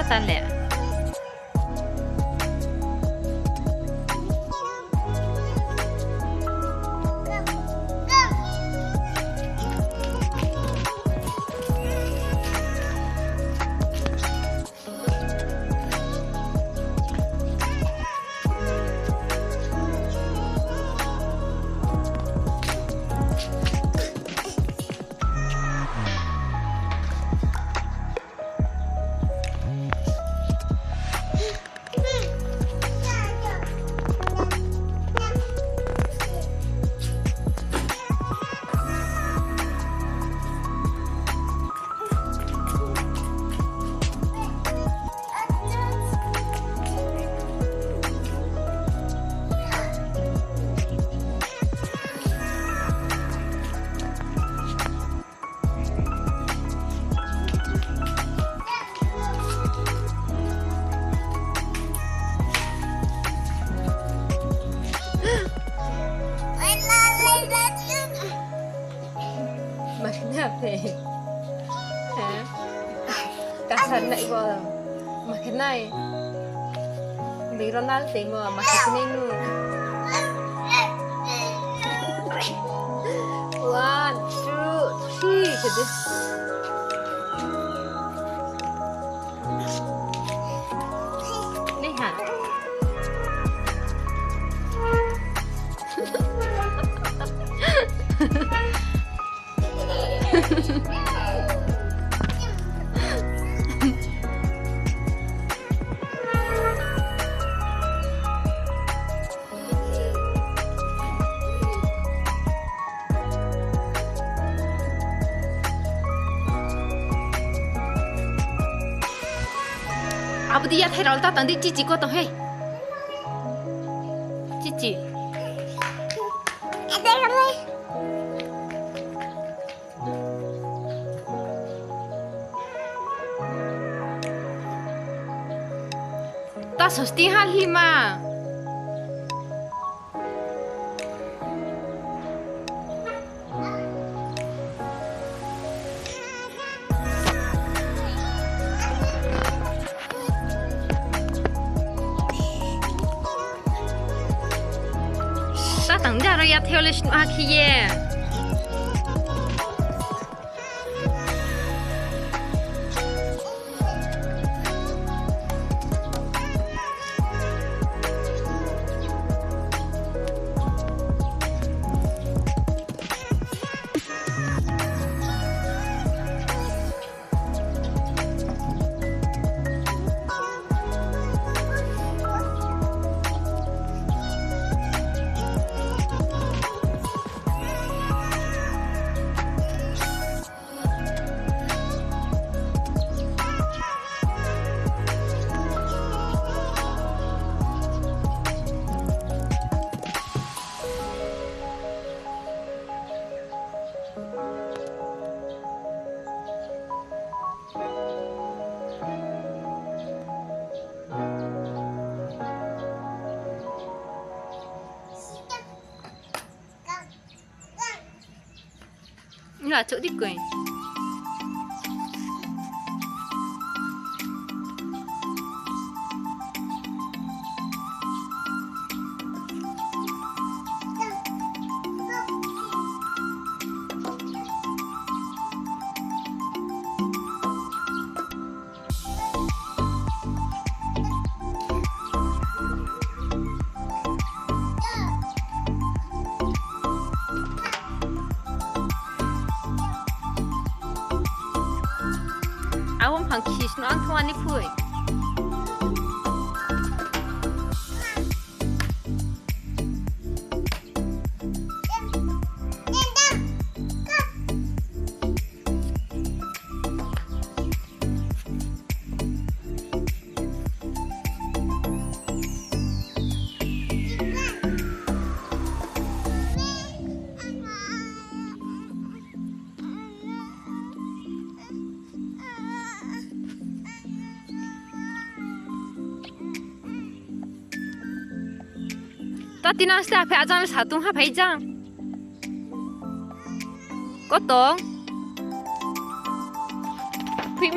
tất tan lẹ Makanya hả? Cả sân này vào mà cái này lý do nào thì mà cái này nu 1, 2, 3 jadi nih hả? Abu dia thay đổi ta tận đi chị có tao hay chị Em đây không đi. ta susti hal hima ta tận ra rồi theo lịch à kia là chỗ đi cười Awam hang kis no ang tuan ni phuh. Ta tina sta phải ăn là tung ha phải chăng? Có tong. Phuh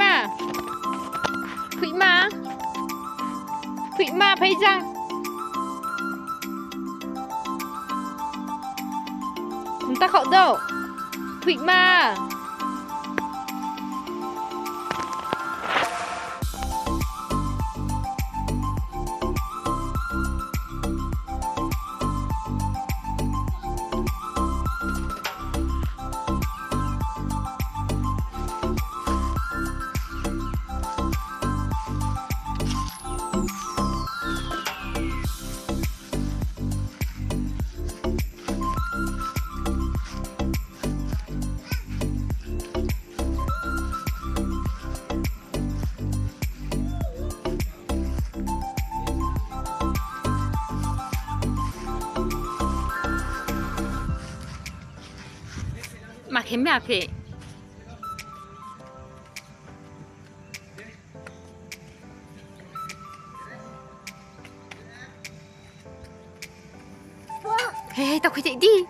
mà. ma phải chăng? Chúng ta khẩu đâu? Thụy ma. 막 햄매 앞에 Ê, tao phải chạy đi.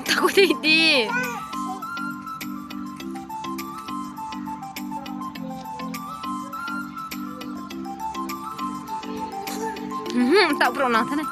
Tao phải chạy đi. Tao pernah nonton nih.